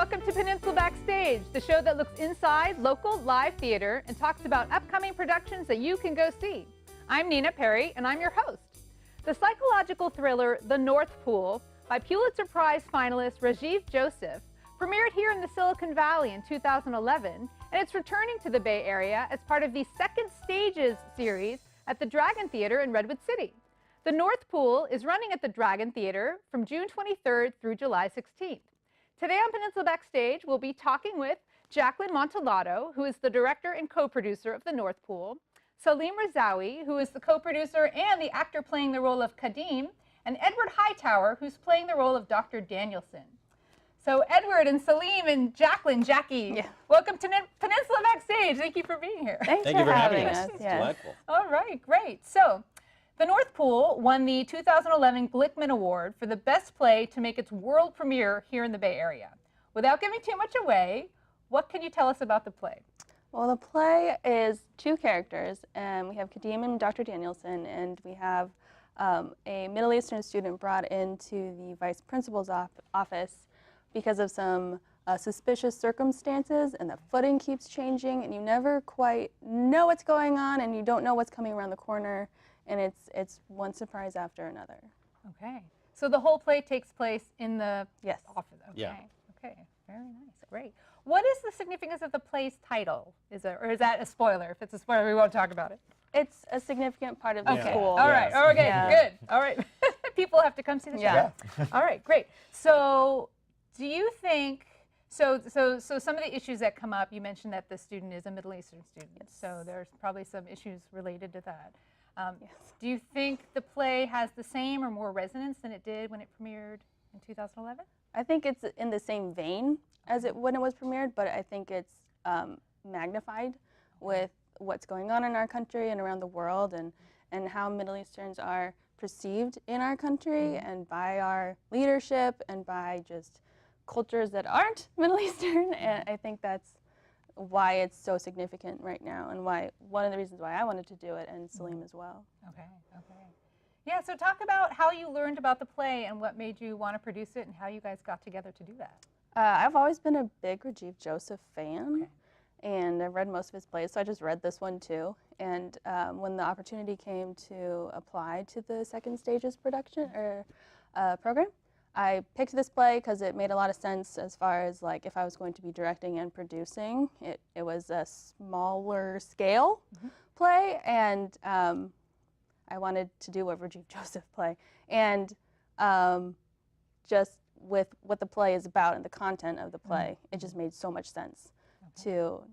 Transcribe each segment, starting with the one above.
welcome to Peninsula Backstage, the show that looks inside local live theater and talks about upcoming productions that you can go see. I'm Nina Perry, and I'm your host. The psychological thriller The North Pool by Pulitzer Prize finalist Rajiv Joseph premiered here in the Silicon Valley in 2011, and it's returning to the Bay Area as part of the Second Stages series at the Dragon Theater in Redwood City. The North Pool is running at the Dragon Theater from June 23rd through July 16th. Today on Peninsula Backstage, we'll be talking with Jacqueline Montelato, who is the director and co-producer of The North Pool, Salim Razawi, who is the co-producer and the actor playing the role of Kadim, and Edward Hightower, who's playing the role of Dr. Danielson. So Edward and Salim and Jacqueline, Jackie, welcome to Peninsula Backstage. Thank you for being here. Thank you for having us. It's delightful. All right, great. So The North Pool won the 2011 Glickman Award for the best play to make its world premiere here in the Bay Area. Without giving too much away, what can you tell us about the play? Well, the play is two characters, and we have Kadim and Dr. Danielson, and we have a Middle Eastern student brought into the vice principal's office because of some suspicious circumstances, and the footing keeps changing, and you never quite know what's going on, and you don't know what's coming around the corner. And it's one surprise after another. Okay. So the whole play takes place in the office. Okay. Yeah. Okay. Very nice. Great. What is the significance of the play's title? Or is that a spoiler? If it's a spoiler, we won't talk about it. It's a significant part of the school. All right. Okay. Good. All right. People have to come see the show. Yeah. All right. Great. So, do you think? So some of the issues that come up, you mentioned that the student is a Middle Eastern student. Yes. So there's probably some issues related to that. Yes. Do you think the play has the same or more resonance than it did when it premiered in 2011? I think it's in the same vein as when it was premiered, but I think it's magnified with what's going on in our country and around the world, and how Middle Easterns are perceived in our country and by our leadership and by just cultures that aren't Middle Eastern. And I think that's why it's so significant right now, and why one of the reasons why I wanted to do it, and Salim as well. Okay. Yeah, so talk about how you learned about the play and what made you want to produce it and how you guys got together to do that. I've always been a big Rajiv Joseph fan, and I've read most of his plays, so I just read this one too. And when the opportunity came to apply to the Second Stages production or program, I picked this play because it made a lot of sense as far as like if I was going to be directing and producing. It was a smaller scale play, and I wanted to do a Rajiv Joseph play. And just with what the play is about and the content of the play, it just made so much sense to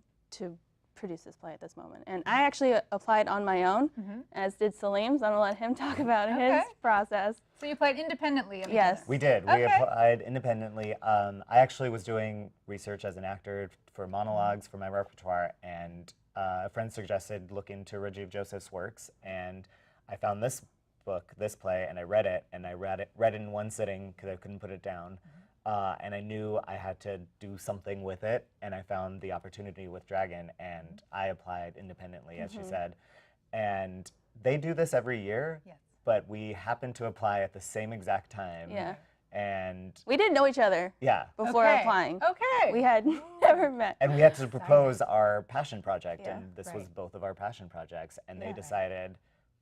produce this play at this moment. And I actually applied on my own, as did Salim, so I'm going to let him talk about his process. So you played independently of each Yes. other? We did. We applied independently. I actually was doing research as an actor for monologues for my repertoire, and a friend suggested look into Rajiv Joseph's works, and I found this book, this play, and I read it, and I read it in one sitting because I couldn't put it down. And I knew I had to do something with it, and I found the opportunity with Dragon, and I applied independently, as she said. And they do this every year, but we happened to apply at the same exact time. Yeah. And we didn't know each other before applying. Okay. We had never met. And we had to propose our passion project, and this was both of our passion projects. And they decided,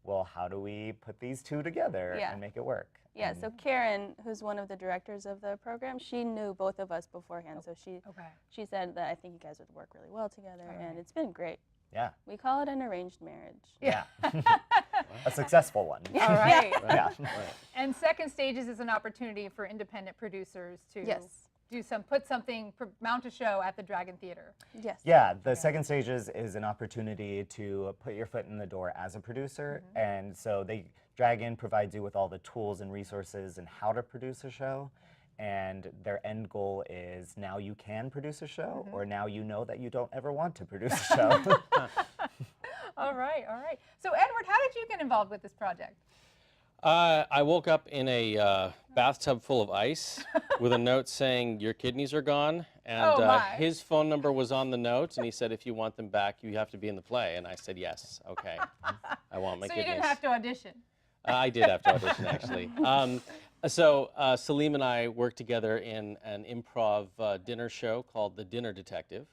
well, how do we put these two together and make it work? Yeah, so Karen, who's one of the directors of the program, she knew both of us beforehand. So she said that I think you guys would work really well together, and it's been great. Yeah. We call it an arranged marriage. Yeah. A successful one. All right. Yeah. And Second Stages is an opportunity for independent producers to mount a show at the Dragon Theater. Yes. Yeah, the Second Stages is an opportunity to put your foot in the door as a producer, and so Dragon provides you with all the tools and resources and how to produce a show, and their end goal is now you can produce a show, or now you know that you don't ever want to produce a show. All right. So Edward, how did you get involved with this project? I woke up in a bathtub full of ice with a note saying, "Your kidneys are gone." And his phone number was on the note, and he said, "If you want them back, you have to be in the play." And I said, "Yes, okay, I want my kidneys." So you didn't have to audition? I did have to audition, actually. So Salim and I worked together in an improv dinner show called The Dinner Detective,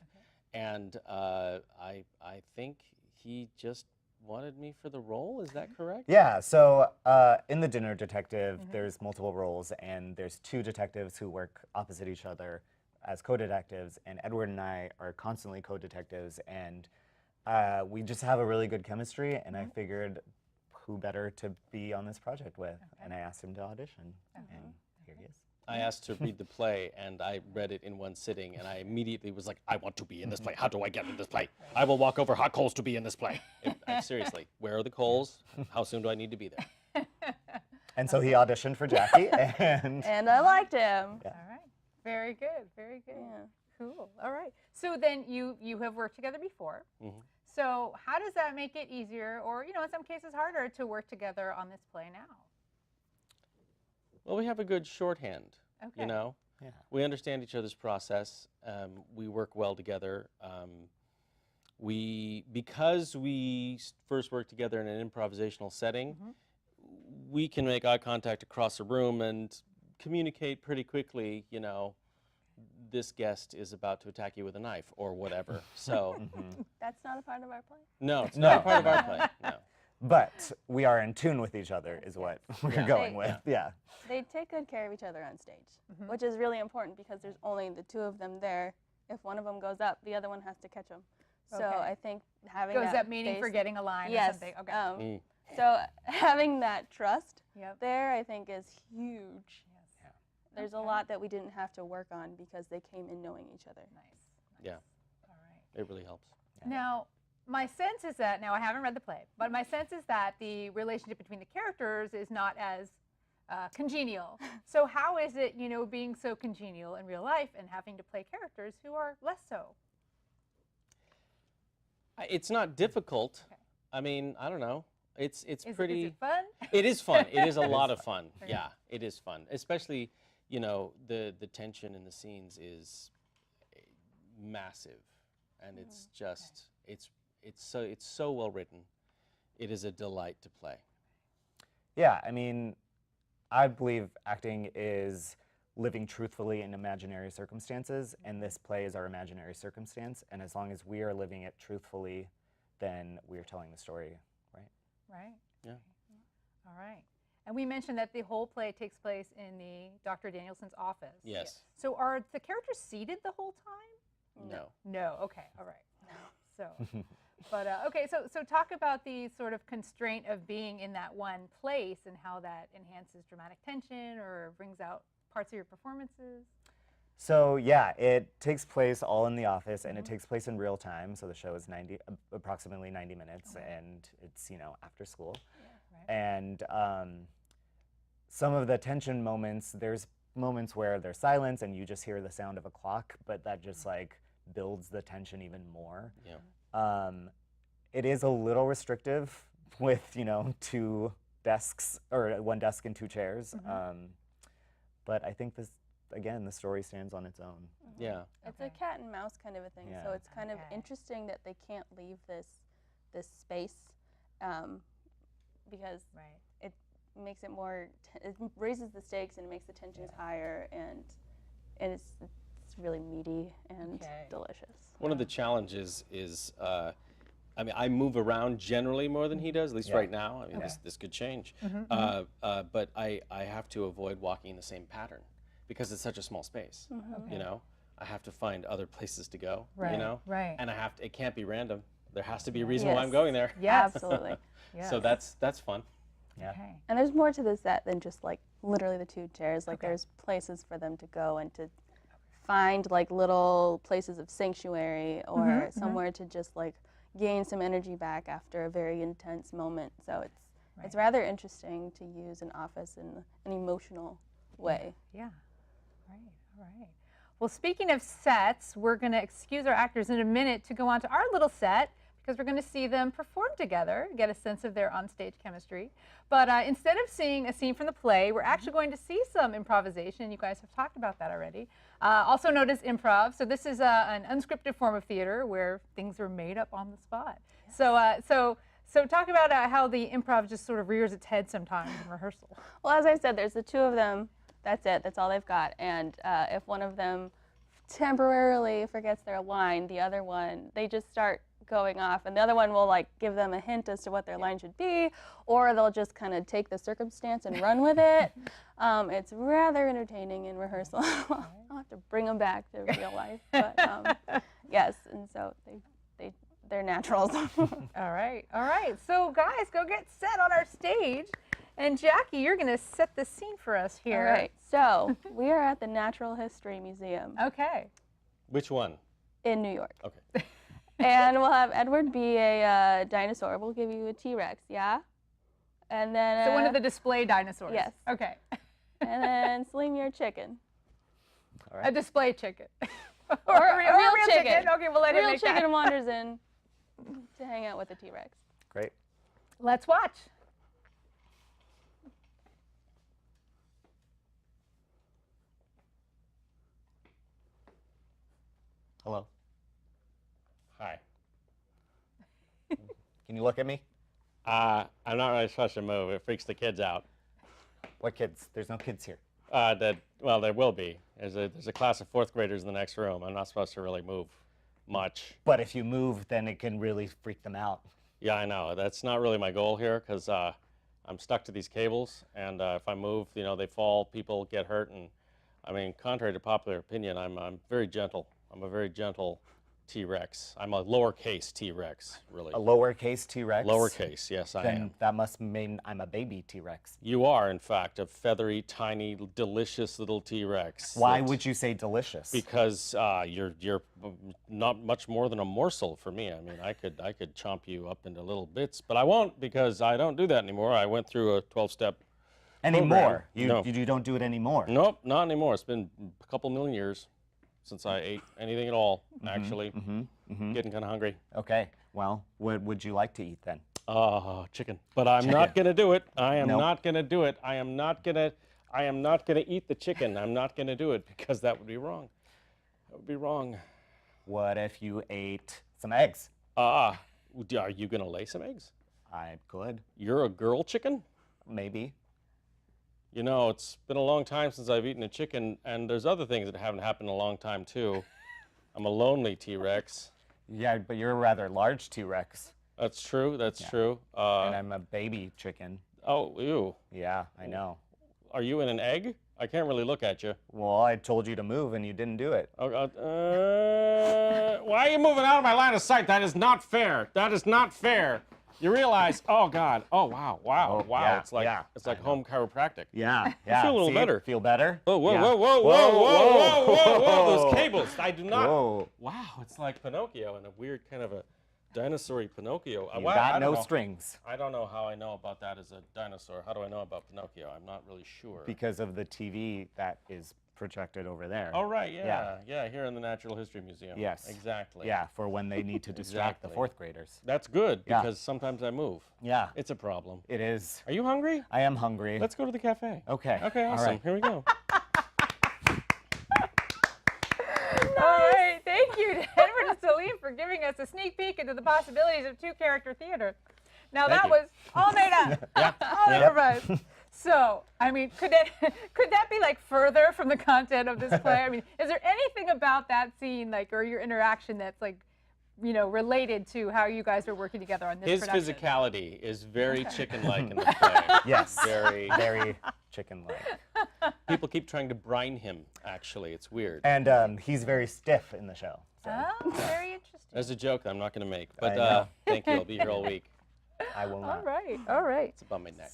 and I think he just wanted me for the role. Is that correct? Yeah, so in The Dinner Detective, there's multiple roles, and there's two detectives who work opposite each other as co-detectives, and Edward and I are constantly co-detectives, and we just have a really good chemistry, and I figured who better to be on this project with, and I asked him to audition, and here he is. I asked to read the play, and I read it in one sitting, and I immediately was like, I want to be in this play. How do I get in this play? I will walk over hot coals to be in this play. Seriously, where are the coals? How soon do I need to be there? And so he auditioned for Jackie, and I liked him. Yeah. All right. Very good. Very good. Yeah. Cool. All right. So then you have worked together before. So how does that make it easier, or in some cases harder, to work together on this play now? Well, we have a good shorthand, Okay. Yeah. We understand each other's process. We work well together. Because we first worked together in an improvisational setting, we can make eye contact across the room and communicate pretty quickly, this guest is about to attack you with a knife or whatever. So That's not a part of our play. no, it's not a part of our play. No. But we are in tune with each other, is what we're Yeah. going with. Yeah. They take good care of each other on stage, which is really important because there's only the two of them there. If one of them goes up, the other one has to catch them. So Okay. I think having Goes that up meaning base- forgetting a line or yes, something. Okay. So having that trust Yep. there, I think, is huge. Yes. There's a Okay. lot that we didn't have to work on because they came in knowing each other. Nice. Yeah. All right. It really helps. Now, my sense is that, now I haven't read the play, but my sense is that the relationship between the characters is not as congenial. So how is it, being so congenial in real life and having to play characters who are less so? It's not difficult. Okay. I mean, I don't know. It's Is pretty. it fun? It is fun. It is a lot is of fun. Okay. Yeah, it is fun. Especially, the tension in the scenes is massive, and it's just it's so well written. It is a delight to play. Yeah, I mean, I believe acting is living truthfully in imaginary circumstances, and this play is our imaginary circumstance, and as long as we are living it truthfully, then we are telling the story, right? Right. Yeah. All right. And we mentioned that the whole play takes place in the Dr. Danielson's office. Yes. So are the characters seated the whole time? No. No. Okay. All right. So, but okay. So talk about the sort of constraint of being in that one place and how that enhances dramatic tension or brings out parts of your performances. So yeah, it takes place all in the office, and it takes place in real time. So the show is approximately 90 minutes, and it's after school. Right. And some of the tension moments, there's moments where there's silence and you just hear the sound of a clock, but that just like builds the tension even more. Yeah. It is a little restrictive with two desks, or one desk and two chairs. But I think again, the story stands on its own. Yeah. It's a cat and mouse kind of a thing. So Yeah. it's kind of interesting that they can't leave this space because Right. it makes it more. It raises the stakes and it makes the tensions higher, and it's really meaty and Okay. delicious. One of the challenges is, I mean, I move around generally more than he does, at least Yeah. right now. I mean, this could change. But I have to avoid walking in the same pattern because it's such a small space. I have to find other places to go, Right. Right. and it can't be random. There has to be a reason why I'm Yes. going there. Yes. Absolutely. Yes. So that's fun. Yeah. Okay. And there's more to the set than just like literally the two chairs. Like Okay. there's places for them to go and to find like little places of sanctuary or somewhere to just like gain some energy back after a very intense moment. So it's rather interesting to use an office in an emotional way. Yeah. Right. All right. Well, speaking of sets, we're going to excuse our actors in a minute to go on to our little set because we're going to see them perform together, get a sense of their onstage chemistry. But instead of seeing a scene from the play, we're actually going to see some improvisation. You guys have talked about that already. Also known as improv. So this is an unscripted form of theater where things are made up on the spot. Yes. So talk about how the improv just sort of rears its head sometimes in rehearsal. Well, as I said, there's the two of them. That's it. That's all they've got. And if one of them temporarily forgets their line, the other one, they just start going off, and the other one will like give them a hint as to what their line should be, or they'll just kind of take the circumstance and run with it. It's rather entertaining in rehearsal. I'll have to bring them back to real life, but yes, and so they're naturals. All right. So guys, go get set on our stage. And Jackie, you're going to set the scene for us here. All right. So we are at the Natural History Museum. Okay. Which one? In New York. Okay. And we'll have Edward be a dinosaur. We'll give you a T-Rex, yeah? And then So one of the display dinosaurs. Yes. Okay. And then Sling, your chicken. All right. A display chicken. Or a real chicken. Okay, we'll let it Real make chicken that. wanders in to hang out with the T-Rex. Great. Let's watch. Hello. Hi. Can you look at me? I'm not really supposed to move. It freaks the kids out. What kids? There's no kids here. Well, there will be. There's a class of 4th graders in the next room. I'm not supposed to really move much. But if you move, then it can really freak them out. Yeah, I know. That's not really my goal here because I'm stuck to these cables, and if I move, they fall, people get hurt, and I mean, contrary to popular opinion, I'm very gentle. I'm a very gentle T-Rex. I'm a lowercase T-Rex, really. A lowercase T-Rex? Lowercase, yes, I Then am. that must mean I'm a baby T-Rex. You are, in fact, a feathery, tiny, delicious little T-Rex. Why would you say delicious? Because you're not much more than a morsel for me. I mean, I could chomp you up into little bits, but I won't because I don't do that anymore. I went through a 12-step Anymore? No. You don't do it anymore? Nope, not anymore. It's been a couple million years since I ate anything at all, actually. Getting kind of hungry. Okay. Well, what would you like to eat then? Chicken. But I'm not going to do it. I am Nope. not going to do it. I am not going to eat the chicken. I'm not going to do it because that would be wrong. That would be wrong. What if you ate some eggs? Are you going to lay some eggs? I could. You're a girl chicken? Maybe. You know, it's been a long time since I've eaten a chicken, and there's other things that haven't happened in a long time, too. I'm a lonely T-Rex. Yeah, but you're a rather large T-Rex. That's true, that's true. And I'm a baby chicken. Oh, ew. Yeah, I know. Are you in an egg? I can't really look at you. Well, I told you to move and you didn't do it. Oh, why are you moving out of my line of sight? That is not fair. That is not fair. You realize, oh God, oh wow. Yeah, it's like home chiropractic. Yeah. I feel a little See? better. Feel better? Oh, whoa, Yeah. whoa, those cables. I do not. Whoa. Wow, it's like Pinocchio and a weird kind of a dinosaur-y Pinocchio. You Well, I got don't no know. strings I don't know how I know about that as a dinosaur. How do I know about Pinocchio? I'm not really sure. because of the TV that is projected over there. Oh, right, yeah, here in the Natural History Museum. Yes. Exactly. Yeah, for when they need to distract the Exactly. 4th graders. That's good Yeah. because sometimes I move. Yeah, It's a problem. it is. Are you hungry? I am hungry. Let's go to the cafe. Okay. Okay, All awesome. right. Here we go. All right. Thank you to Edward and Celine for giving us a sneak peek into the possibilities of 2-character theater. Now Thank that you. was all made up. All improvised. So, I mean, could that be like further from the content of this play? I mean, is there anything about that scene, like, or your interaction that's like, related to how you guys are working together on this His production? physicality is very chicken-like in the play. Yes. Very. Very chicken-like. People keep trying to brine him, actually. It's weird. And he's very stiff in the show. So Oh, very interesting. There's a joke that I'm not going to make, I but know. thank you. I'll be here all week. I will All not. right. All right. It's above my neck.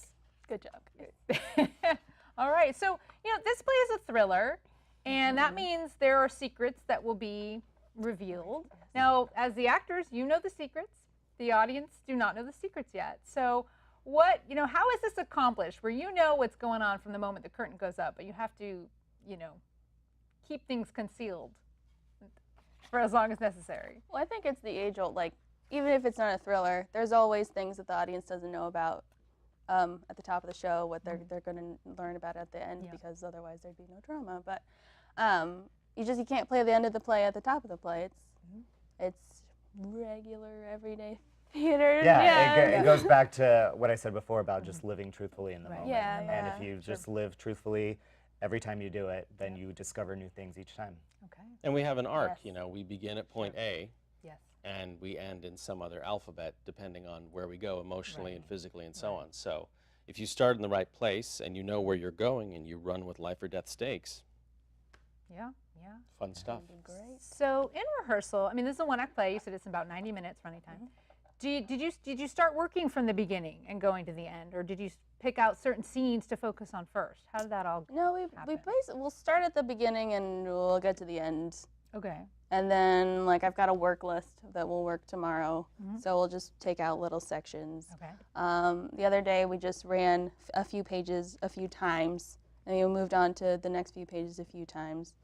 Good job. All right. So, this play is a thriller, and that means there are secrets that will be revealed. Now, as the actors, you know the secrets. The audience do not know the secrets yet. So, how is this accomplished where you know what's going on from the moment the curtain goes up, but you have to, keep things concealed for as long as necessary? Well, I think it's the age-old, like, even if it's not a thriller, there's always things that the audience doesn't know about at the top of the show, what they're going to learn about at the end, Yeah. because otherwise there'd be no drama. But you can't play the end of the play at the top of the play. It's regular, everyday theater. Yeah, it goes back to what I said before about just living truthfully in the moment. Yeah, And if you just live truthfully every time you do it, then you discover new things each time. Okay. And we have an arc, you know, we begin at point A Yes. and we end in some other alphabet depending on where we go emotionally and physically and so on. So if you start in the right place and you know where you're going and you run with life or death stakes, Yeah, yeah. fun stuff. Great. So in rehearsal, I mean, this is a one-act play. You said it's about 90 minutes running time. Did you start working from the beginning and going to the end, or did you pick out certain scenes to focus on first? How did that all No, happen? we'll start at the beginning and we'll get to the end. Okay. And then, like, I've got a work list that will work tomorrow, so we'll just take out little sections. Okay. The other day, we just ran a few pages a few times, and we moved on to the next few pages a few times.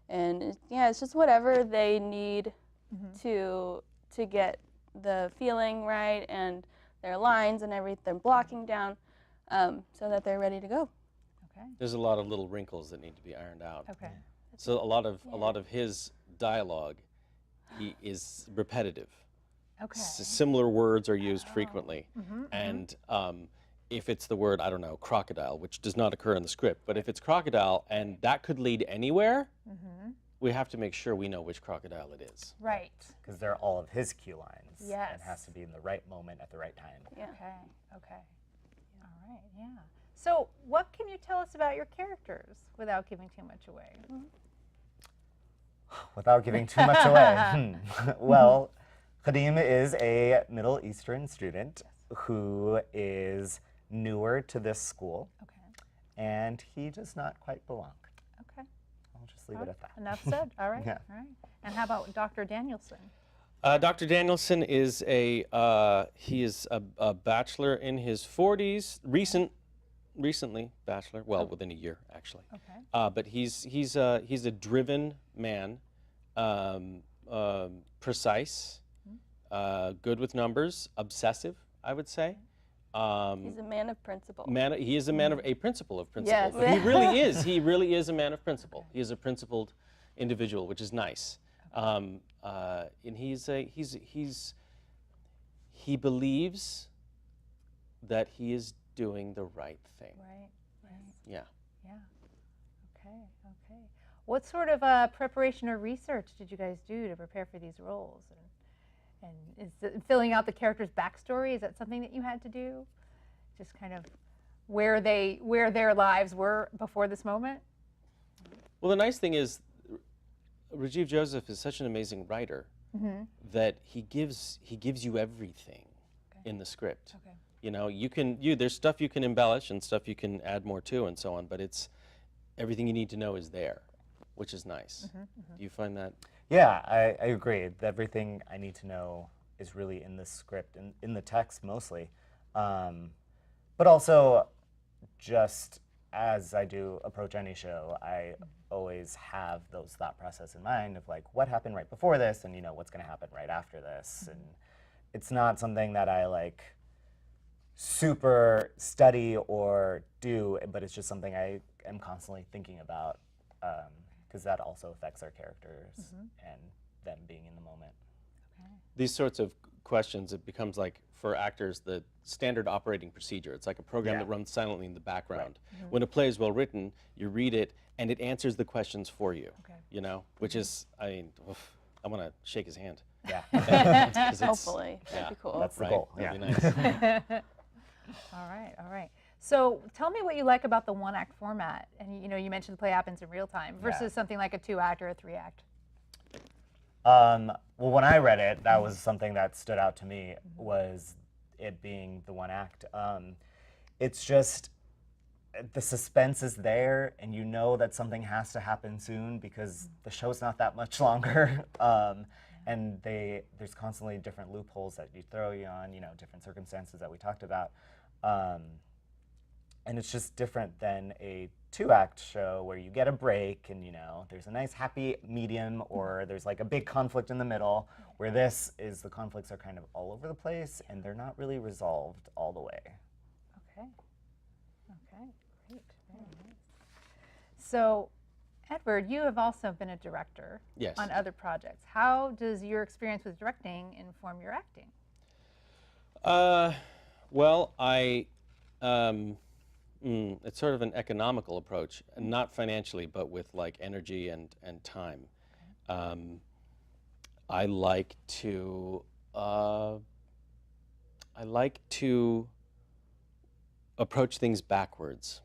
And yeah, it's just whatever they need to get the feeling right and their lines and everything, blocking down, so that they're ready to go. Okay. There's a lot of little wrinkles that need to be ironed out. Okay. So a lot of his dialogue, he is repetitive. Okay. Similar words are used frequently, and if it's the word, I don't know, crocodile, which does not occur in the script, but if it's crocodile and that could lead anywhere, we have to make sure we know which crocodile it is. Right. Because they're all of his cue lines. Yes. And it has to be in the right moment at the right time. Yeah. Okay. Okay. All right. Yeah. So, what can you tell us about your characters without giving too much away? Without giving too much away. Well, Khadim is a Middle Eastern student who is newer to this school, and he does not quite belong. Okay. I'll just leave it at that. Enough said. All right. Yeah. All right. And how about Dr. Danielson? Dr. Danielson is he is a bachelor in his 40s, recently bachelor, well, within a year actually. Okay. But he's a driven man, precise, good with numbers, obsessive, I would say. He's a man of principle. He is a man of a principle of principle. Yes. But he really is. He really is a man of principle. He is a principled individual, which is nice. And he believes that he is doing the right thing. Right. Right. Yeah. Yeah. Okay. Okay. What sort of preparation or research did you guys do to prepare for these roles? And is filling out the character's backstory, is that something that you had to do? Just kind of where their lives were before this moment? Well, the nice thing is, Rajiv Joseph is such an amazing writer that he gives you everything in the script. Okay. You know, there's stuff you can embellish and stuff you can add more to and so on, but it's everything you need to know is there, which is nice. Do you find that? Yeah, I agree. Everything I need to know is really in the script and in the text mostly. But also, just as I do approach any show, I always have those thought process in mind of like, what happened right before this, and what's going to happen right after this. And it's not something that I like super study or do, but it's just something I am constantly thinking about. Because that also affects our characters and them being in the moment. Okay. These sorts of questions, it becomes like, for actors, the standard operating procedure. It's like a program that runs silently in the background. Right. When a play is well written, you read it, and it answers the questions for you, which is, I want to shake his hand. Yeah. Hopefully. That'd be cool. That's the goal. That'd be nice. All right, all right. So tell me what you like about the one-act format. And you mentioned the play happens in real time versus something like a 2-act or a 3-act. Well, when I read it, that was something that stood out to me, was it being the 1-act. It's just, the suspense is there, and you know that something has to happen soon because the show's not that much longer. And there's constantly different loopholes that you throw you on, different circumstances that we talked about. And it's just different than a 2-act show where you get a break and there's a nice happy medium, or there's like a big conflict in the middle, where this is the conflicts are kind of all over the place and they're not really resolved all the way. Okay. Okay, great. Very nice. So, Edward, you have also been a director Yes. on other projects. How does your experience with directing inform your acting? Well, it's sort of an economical approach, not financially, but with like energy and time. I like to approach things backwards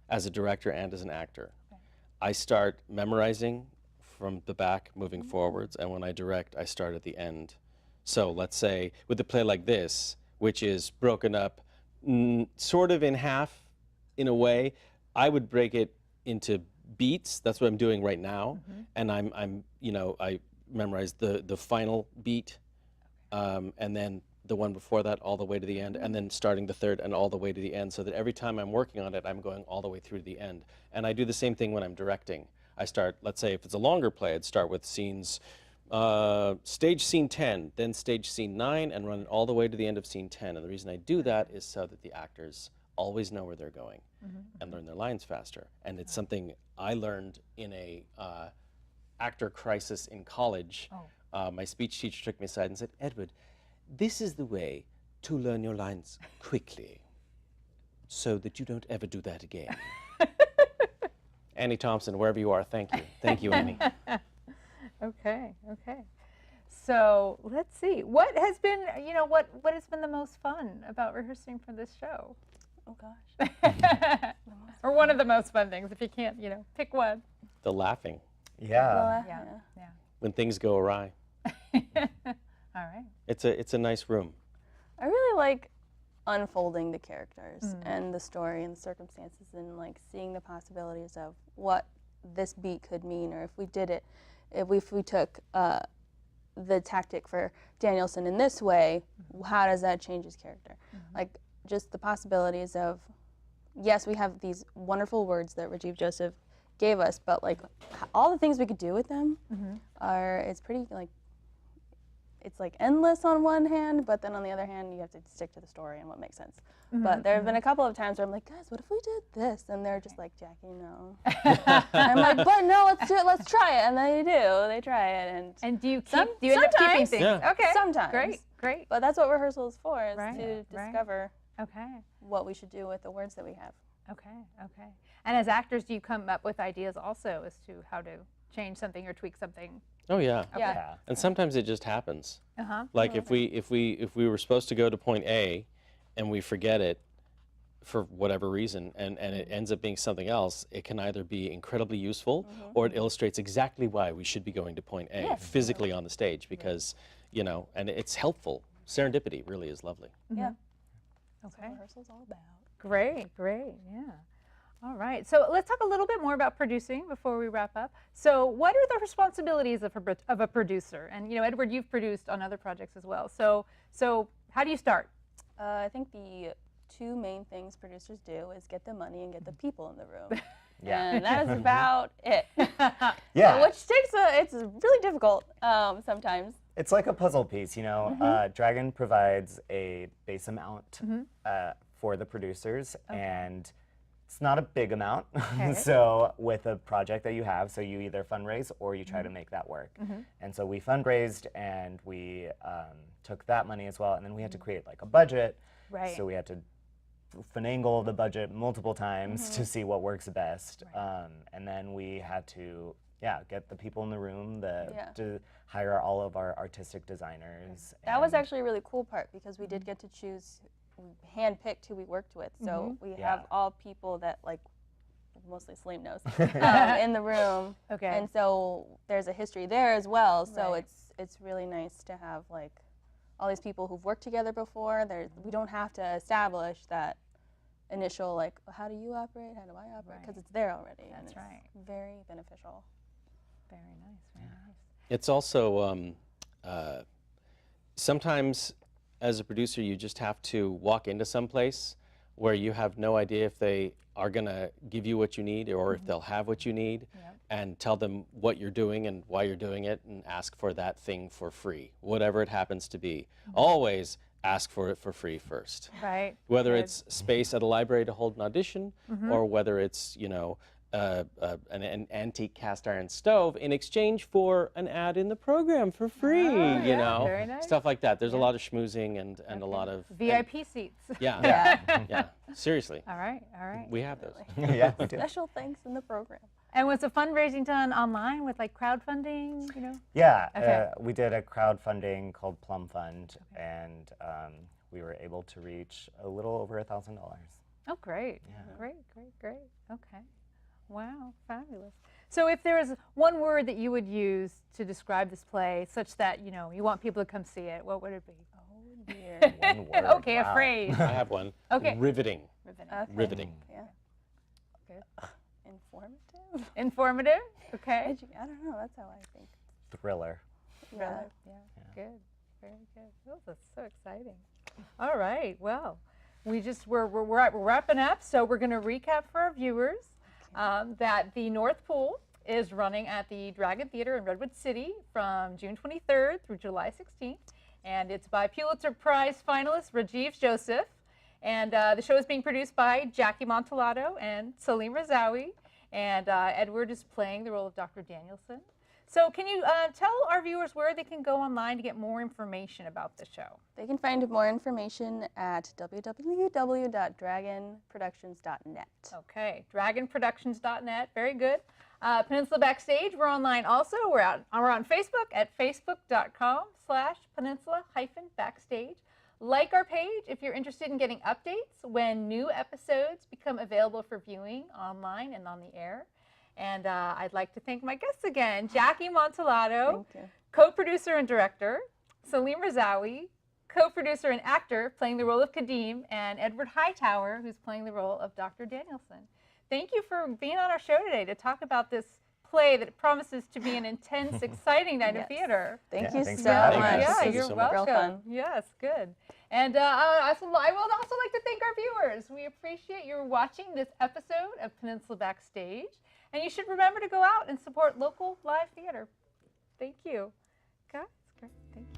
as a director and as an actor. Okay. I start memorizing from the back, moving forwards, and when I direct, I start at the end. So let's say with a play like this, which is broken up sort of in half, in a way, I would break it into beats. That's what I'm doing right now, and I memorize the final beat, and then the one before that all the way to the end, and then starting the third and all the way to the end, so that every time I'm working on it, I'm going all the way through to the end. And I do the same thing when I'm directing. I start, let's say if it's a longer play, I'd start with scenes, stage scene 10, then stage scene 9, and run it all the way to the end of scene 10. And the reason I do that is so that the actors always know where they're going and learn their lines faster. And it's something I learned in a actor crisis in college. My speech teacher took me aside and said, Edward, this is the way to learn your lines quickly so that you don't ever do that again. Annie Thompson, wherever you are, thank you. Thank you, Annie. Okay. So let's see. What has been, what has been the most fun about rehearsing for this show? Oh gosh. Or one of the most fun things, if you can't, pick one. The laughing. Yeah. Yeah. When things go awry. All right. It's a nice room. I really like unfolding the characters and the story and the circumstances, and like seeing the possibilities of what this beat could mean, or if we did it, if we took the tactic for Danielson in this way, how does that change his character? Like just the possibilities of, yes, we have these wonderful words that Rajiv Joseph gave us, but like all the things we could do with them it's pretty like, it's like endless on one hand, but then on the other hand, you have to stick to the story and what makes sense. But there have been a couple of times where I'm like, guys, what if we did this? And they're just like, Jackie, no. I'm like, but no, let's do it, let's try it. And they try it. And do you end up keeping things? Yeah. Okay. Sometimes. Great. But that's what rehearsal is for, is to discover Okay. what we should do with the words that we have. Okay. And as actors, do you come up with ideas also as to how to change something or tweak something? Oh yeah. Yeah. And sometimes it just happens. Like if we were supposed to go to point A and we forget it for whatever reason, and it ends up being something else, it can either be incredibly useful or it illustrates exactly why we should be going to point A physically on the stage, because and it's helpful. Serendipity really is lovely. Yeah. Okay. That's what rehearsal's all about. Great, yeah. All right, so let's talk a little bit more about producing before we wrap up. So what are the responsibilities of a producer? And Edward, you've produced on other projects as well. So how do you start? I think the two main things producers do is get the money and get the people in the room. Yeah. And that is about it. Yeah. Which it's really difficult sometimes. It's like a puzzle piece, Dragon provides a base amount for the producers, and it's not a big amount. So with a project that you have, so you either fundraise or you try to make that work. And so we fundraised, and we took that money as well, and then we had to create like a budget. Right. So we had to finagle the budget multiple times to see what works best. And then we had to get the people in the room, to hire all of our artistic designers. That was actually a really cool part, because we did get to choose, handpicked who we worked with. So we have all people that, like, mostly Salim knows, in the room. Okay. And so there's a history there as well. So it's really nice to have like all these people who've worked together before. We don't have to establish that initial like, how do you operate? How do I operate? Because it's there already. That's right. Very beneficial. Very nice. It's also sometimes as a producer you just have to walk into some place where you have no idea if they are going to give you what you need or if they'll have what you need, and tell them what you're doing and why you're doing it, and ask for that thing for free, whatever it happens to be. Always ask for it for free first. Right. Whether it's space at a library to hold an audition, or whether it's, an antique cast iron stove in exchange for an ad in the program for free, you know, very nice. stuff like that. There's a lot of schmoozing and a lot of VIP seats. Yeah, Yeah. yeah. Seriously, All right, all right. we have those. Yeah, we do. Special thanks in the program. And was the fundraising done online with like crowdfunding, you know? Yeah, Okay. we did a crowdfunding called Plum Fund, and we were able to reach a little over $1,000. Oh, great. Yeah. Great, great, great. Okay. Wow, fabulous. So if there was one word that you would use to describe this play such that, you know, you want people to come see it, what would it be? Oh dear. One word. Okay, wow. a phrase. I have one. Okay. Riveting. Riveting. Okay. Riveting. Yeah. Good. Informative. Informative. Okay. I don't know. That's how I think. Thriller. Yeah. Yeah. Good. Very good. Oh, that's so exciting. All right. Well, we're wrapping up, so we're going to recap for our viewers that the North Pool is running at the Dragon Theater in Redwood City from June 23rd through July 16th, and it's by Pulitzer Prize finalist Rajiv Joseph, and the show is being produced by Jackie Montelato and Salim Razawi, and Edward is playing the role of Dr. Danielson. So can you tell our viewers where they can go online to get more information about the show? They can find more information at www.dragonproductions.net. Okay, dragonproductions.net, very good. Peninsula Backstage, we're online also. We're on Facebook at facebook.com/peninsula-backstage. Like our page if you're interested in getting updates when new episodes become available for viewing online and on the air. And I'd like to thank my guests again, Jackie Montelato, Thank you. co-producer and director, Salim Razawi, co-producer and actor playing the role of Kadeem, and Edward Hightower, who's playing the role of Dr. Danielson. Thank you for being on our show today to talk about this play that promises to be an intense, exciting night of Yes. theater. Thank Yeah, you thanks so for having much. us. Yeah, Thank you you're so much. welcome. Real fun. Yes, good. And I would also like to thank our viewers. We appreciate you watching this episode of Peninsula Backstage. And you should remember to go out and support local live theater. Thank you. Guys, great. Thank you.